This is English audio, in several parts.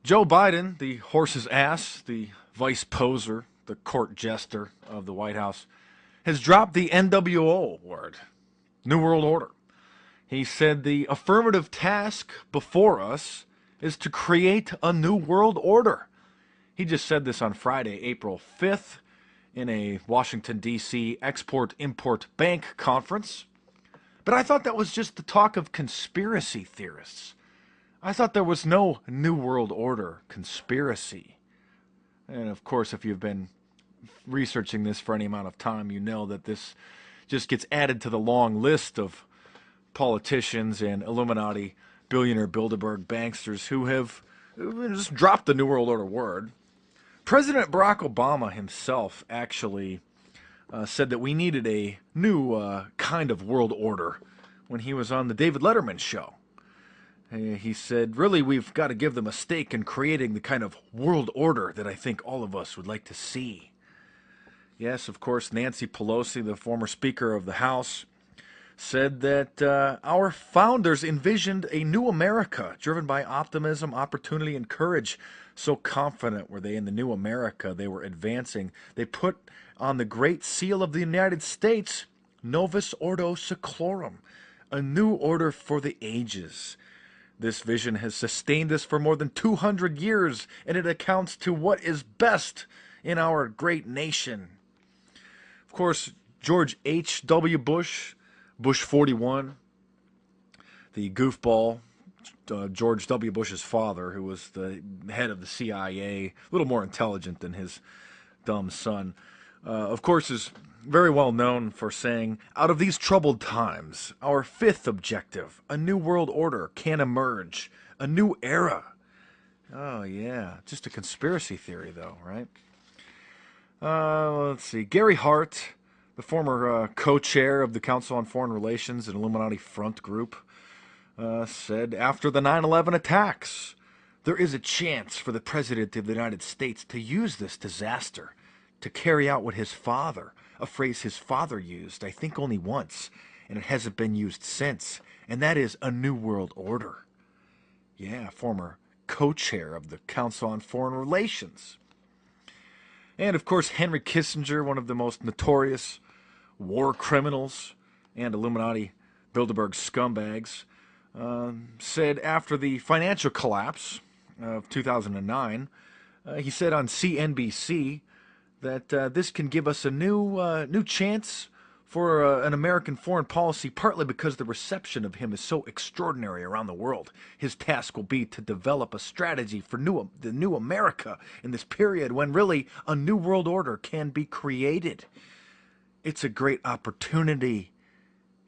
Joe Biden, the horse's ass, the vice poser, the court jester of the White House, has dropped the NWO word, New World Order. He said the affirmative task before us is to create a new world order. He just said this on Friday, April 5th, in a Washington, D.C. Export-Import Bank conference. But I thought that was just the talk of conspiracy theorists. I thought there was no New World Order conspiracy. And of course, if you've been researching this for any amount of time, you know that this just gets added to the long list of politicians and Illuminati billionaire Bilderberg banksters who have just dropped the New World Order word. President Barack Obama himself actually said that we needed a new kind of world order when he was on the David Letterman show. He said, really, we've got to give them a stake in creating the kind of world order that I think all of us would like to see. Yes, of course, Nancy Pelosi, the former Speaker of the House, said that our founders envisioned a new America driven by optimism, opportunity, and courage. So confident were they in the new America they were advancing. They put on the Great Seal of the United States, Novus Ordo Seclorum, a new order for the ages. This vision has sustained us for more than 200 years, and it accounts to what is best in our great nation. Of course, George H.W. Bush, Bush 41, the goofball, George W. Bush's father, who was the head of the CIA, a little more intelligent than his dumb son, of course, is very well known for saying, out of these troubled times, our fifth objective, a new world order, can emerge, a new era. Oh, yeah, just a conspiracy theory, though, right? Let's see. Gary Hart, the former co-chair of the Council on Foreign Relations and Illuminati Front Group, said after the 9/11 attacks, there is a chance for the President of the United States to use this disaster to carry out what his father, a phrase his father used, I think only once, and it hasn't been used since, and that is a new world order. Yeah, former co-chair of the Council on Foreign Relations. And of course, Henry Kissinger, one of the most notorious war criminals and Illuminati Bilderberg scumbags, said after the financial collapse of 2009, he said on CNBC that this can give us a new chance for an American foreign policy, partly because the reception of him is so extraordinary around the world. His task will be to develop a strategy for the new America in this period when really a new world order can be created. It's a great opportunity.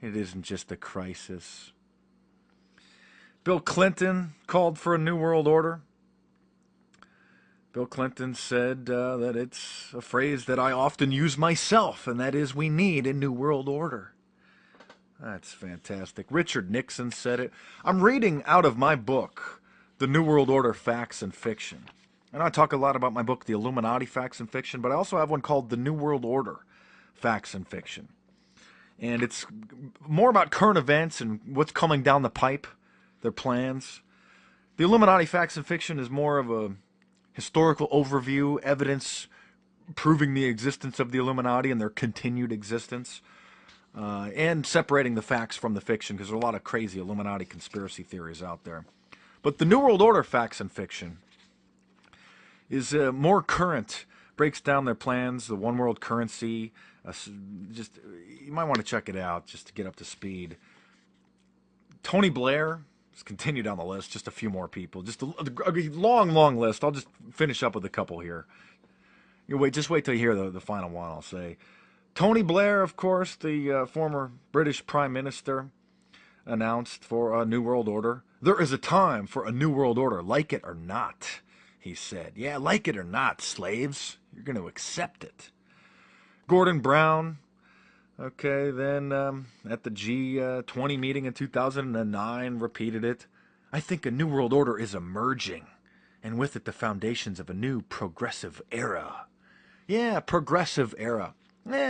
It isn't just a crisis. Bill Clinton called for a new world order. Bill Clinton said that it's a phrase that I often use myself, and that is, we need a new world order. That's fantastic. Richard Nixon said it. I'm reading out of my book, The New World Order, Facts and Fiction. And I talk a lot about my book, The Illuminati, Facts and Fiction, but I also have one called The New World Order, Facts and Fiction. And it's more about current events and what's coming down the pipe, their plans. The Illuminati, Facts and Fiction is more of a historical overview, evidence proving the existence of the Illuminati and their continued existence, and separating the facts from the fiction, because there are a lot of crazy Illuminati conspiracy theories out there. But the New World Order, Facts and Fiction, is more current, breaks down their plans, the one world currency. Just you might want to check it out just to get up to speed. Tony Blair. Let's continue down the list, just a few more people. Just a long list. I'll just finish up with a couple here. Just wait till you hear the final one, I'll say. Tony Blair, of course, the former British Prime Minister, announced for a new world order. There is a time for a new world order, like it or not, he said. Yeah, like it or not, slaves. You're going to accept it. Gordon Brown, okay, then at the G20 meeting in 2009, repeated it. I think a new world order is emerging, and with it the foundations of a new progressive era. Yeah, progressive era.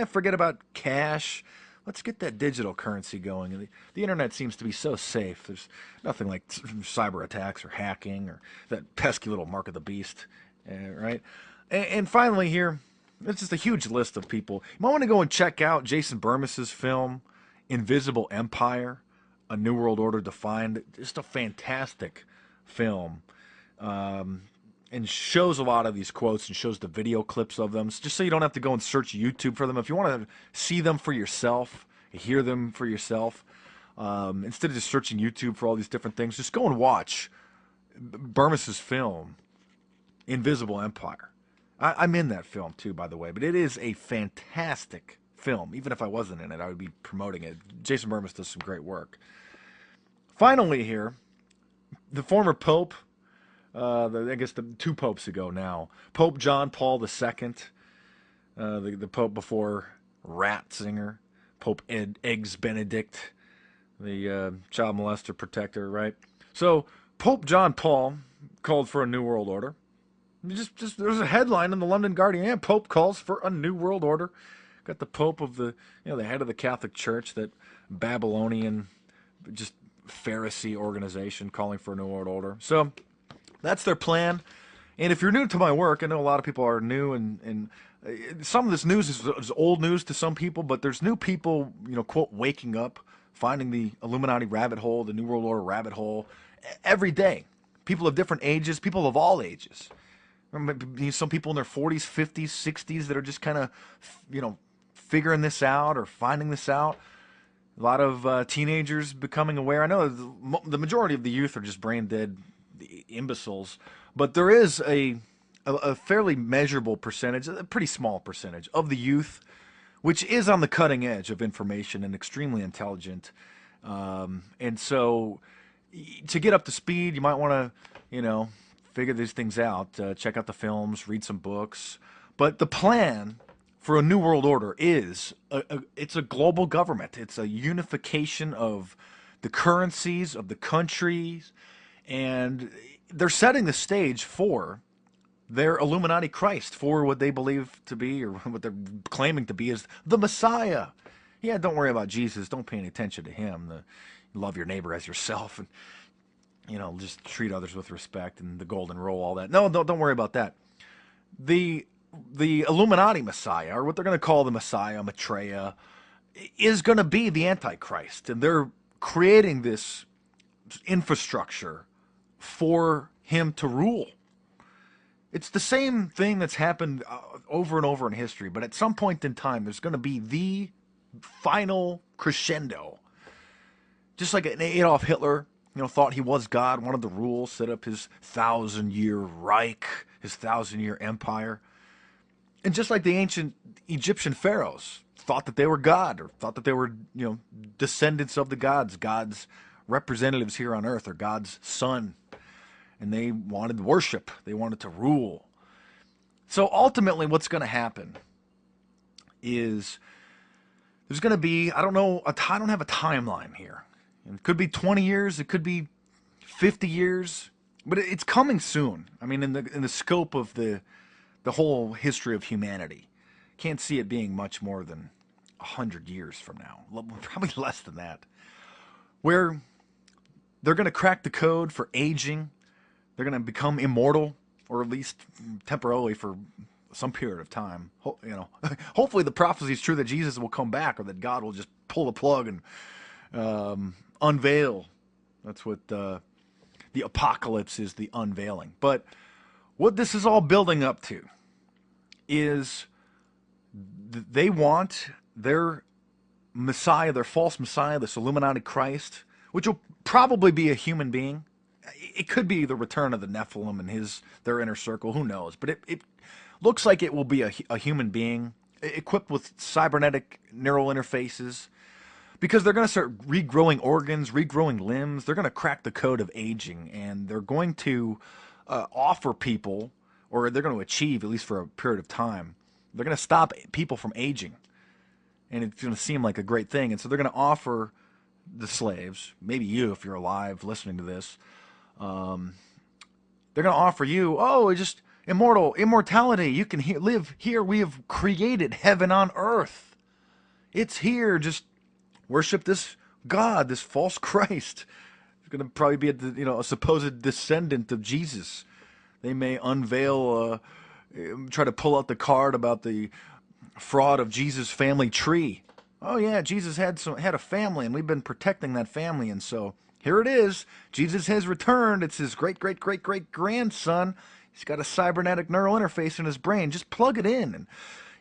Forget about cash, let's get that digital currency going. And the internet seems to be so safe. There's nothing like cyber attacks or hacking or that pesky little mark of the beast, right? And finally here, it's just a huge list of people. You might want to go and check out Jason Bermas's film, Invisible Empire, A New World Order Defined. Just a fantastic film. And shows a lot of these quotes and shows the video clips of them, just so you don't have to go and search YouTube for them. If you want to see them for yourself, hear them for yourself, instead of just searching YouTube for all these different things, just go and watch Bermas's film, Invisible Empire. I'm in that film too, by the way, but it is a fantastic film. Even if I wasn't in it, I would be promoting it. Jason Bermas does some great work. Finally here, the former Pope, I guess the 2 popes ago now, Pope John Paul II, the Pope before Ratzinger, Pope Eggs Benedict, the child molester protector, right? So Pope John Paul called for a new world order. Just there's a headline in the London Guardian. Yeah, Pope calls for a new world order. Got the Pope of the head of the Catholic Church, that Babylonian, just Pharisee organization calling for a new world order. So that's their plan. And if you're new to my work, I know a lot of people are new, and some of this news is old news to some people, but there's new people, quote, waking up, finding the Illuminati rabbit hole, the New World Order rabbit hole, every day. People of different ages, people of all ages. Some people in their 40s, 50s, 60s that are just kind of, figuring this out or finding this out. A lot of teenagers becoming aware. I know the majority of the youth are just brain dead imbeciles, but there is a fairly measurable percentage, a pretty small percentage of the youth, which is on the cutting edge of information and extremely intelligent. And so to get up to speed, you might want to, figure these things out, check out the films, read some books. But the plan for a new world order is it's a global government. It's a unification of the currencies of the countries, and they're setting the stage for their Illuminati Christ, for what they believe to be, or what they're claiming to be, is the Messiah. Yeah, don't worry about Jesus. Don't pay any attention to him. Love your neighbor as yourself, and just treat others with respect, and the golden rule, all that. No, don't worry about that. The Illuminati Messiah, or what they're going to call the Messiah, Maitreya, is going to be the Antichrist, and they're creating this infrastructure for him to rule. It's the same thing that's happened over and over in history, but at some point in time, there's going to be the final crescendo. Just like Adolf Hitler, thought he was God, wanted to rule, set up his 1,000-year Reich, his 1,000-year empire. And just like the ancient Egyptian pharaohs thought that they were God, or thought that they were, descendants of the gods, God's representatives here on earth, or God's son. And they wanted worship. They wanted to rule. So ultimately what's going to happen is there's going to be, I don't have a timeline here. It could be 20 years, it could be 50 years, but it's coming soon. I mean, in the scope of the whole history of humanity, can't see it being much more than 100 years from now, probably less than that, where they're going to crack the code for aging. They're going to become immortal, or at least temporarily for some period of time. Hopefully the prophecy is true that Jesus will come back, or that God will just pull the plug and unveil. That's what the apocalypse is, the unveiling. But what this is all building up to is they want their Messiah, their false Messiah, this Illuminati Christ, which will probably be a human being. It could be the return of the Nephilim and their inner circle, who knows? But it looks like it will be a human being equipped with cybernetic neural interfaces, because they're going to start regrowing organs, regrowing limbs. They're going to crack the code of aging, and they're going to offer people, or they're going to achieve, at least for a period of time, they're going to stop people from aging. And it's going to seem like a great thing. And so they're going to offer the slaves, maybe you if you're alive listening to this, they're going to offer you, just immortality. You can live here. We have created heaven on earth. It's here. Just worship this God, this false Christ. It's going to probably be a supposed descendant of Jesus. They may unveil, try to pull out the card about the fraud of Jesus' family tree. Oh yeah, Jesus had a family, and we've been protecting that family, and so here it is. Jesus has returned. It's his great great great great grandson. He's got a cybernetic neural interface in his brain. Just plug it in, and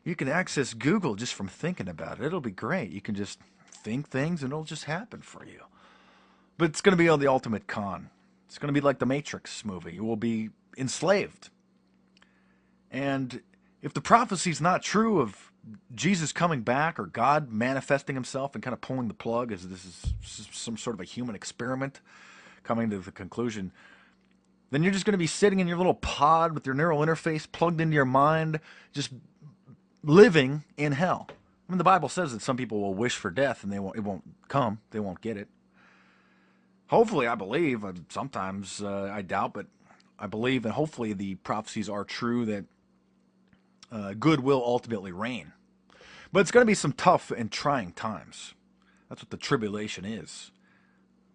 you can access Google just from thinking about it. It'll be great. You can just think things, and it'll just happen for you. But it's going to be the ultimate con. It's going to be like the Matrix movie. You will be enslaved. And if the prophecy's not true of Jesus coming back or God manifesting himself and kind of pulling the plug as this is some sort of a human experiment coming to the conclusion, then you're just going to be sitting in your little pod with your neural interface plugged into your mind, just living in hell. I mean, the Bible says that some people will wish for death and it won't come. They won't get it. Hopefully, I believe. Sometimes I doubt, but I believe, and hopefully the prophecies are true that good will ultimately reign. But it's going to be some tough and trying times. That's what the tribulation is.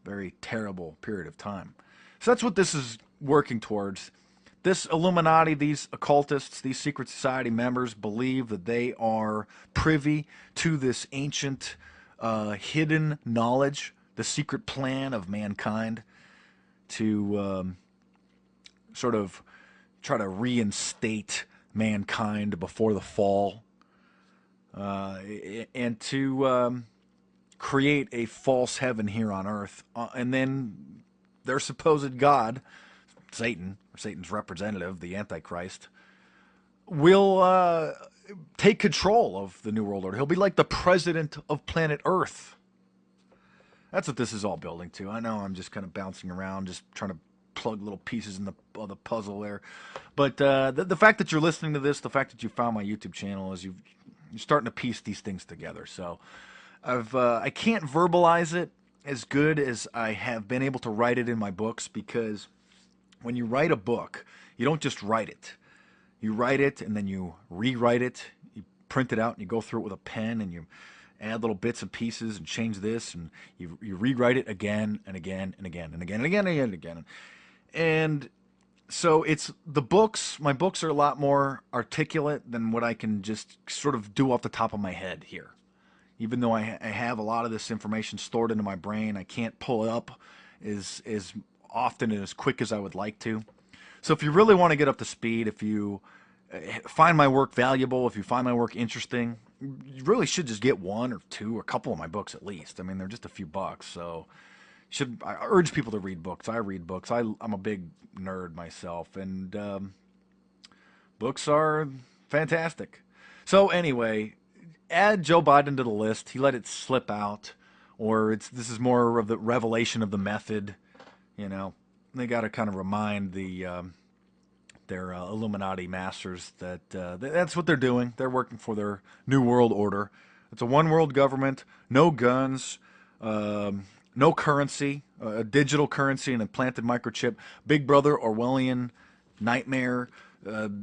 Very terrible period of time. So that's what this is working towards. This Illuminati, these occultists, these secret society members believe that they are privy to this ancient hidden knowledge, the secret plan of mankind to sort of try to reinstate mankind before the fall, and to create a false heaven here on earth, and then their supposed God, Satan, or Satan's representative, the Antichrist, will take control of the New World Order. He'll be like the president of planet Earth. That's what this is all building to. I know I'm just kind of bouncing around, just trying to plug little pieces in the puzzle there. But the fact that you're listening to this, the fact that you found my YouTube channel, is you're starting to piece these things together. So I can't verbalize it as good as I have been able to write it in my books, because when you write a book, you don't just write it. You write it and then you rewrite it. You print it out and you go through it with a pen and you add little bits and pieces and change this, and you rewrite it again and again and again and again and again and again and again. And so it's the books. My books are a lot more articulate than what I can just sort of do off the top of my head here. Even though I have a lot of this information stored into my brain, I can't pull it up as often and as quick as I would like to. So if you really want to get up to speed, if you find my work valuable, if you find my work interesting, you really should just get one or two or a couple of my books at least. I mean, they're just a few bucks, so I urge people to read books. I read books. I'm a big nerd myself, and books are fantastic. So anyway, add Joe Biden to the list. He let it slip out, or this is more of the revelation of the method. You know, they got to kind of remind their Illuminati masters that that's what they're doing. They're working for their New World Order. It's a one world government, no guns, no currency, a digital currency, an implanted microchip, Big Brother Orwellian nightmare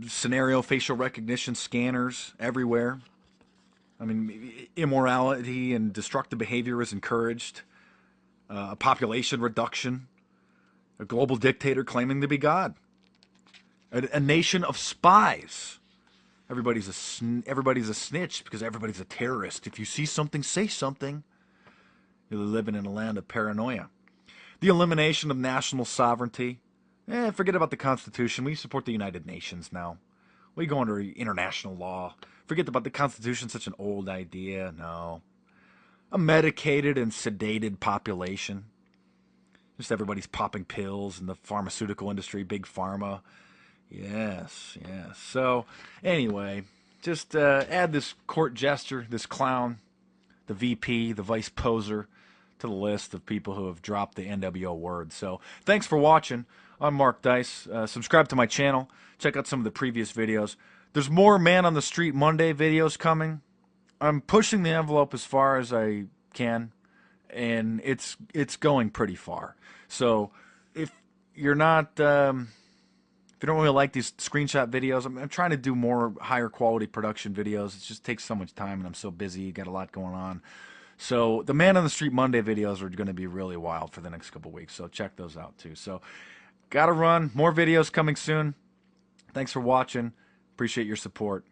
scenario, facial recognition scanners everywhere. I mean, immorality and destructive behavior is encouraged. A population reduction. A global dictator claiming to be God. A nation of spies. Everybody's a snitch because everybody's a terrorist. If you see something, say something. You're living in a land of paranoia. The elimination of national sovereignty. Forget about the Constitution. We support the United Nations now. We go under international law. Forget about the Constitution, such an old idea. No. A medicated and sedated population. Just everybody's popping pills in the pharmaceutical industry, big pharma. Yes. So, anyway, just add this court jester, this clown, the VP, the vice poser, to the list of people who have dropped the NWO word. So, thanks for watching. I'm Mark Dice. Subscribe to my channel. Check out some of the previous videos. There's more Man on the Street Monday videos coming. I'm pushing the envelope as far as I can, and it's going pretty far. So if you're not, if you don't really like these screenshot videos, I'm trying to do more higher quality production videos. It just takes so much time, and I'm so busy. Got a lot going on. So the Man on the Street Monday videos are going to be really wild for the next couple weeks. So check those out too. So got to run. More videos coming soon. Thanks for watching. Appreciate your support.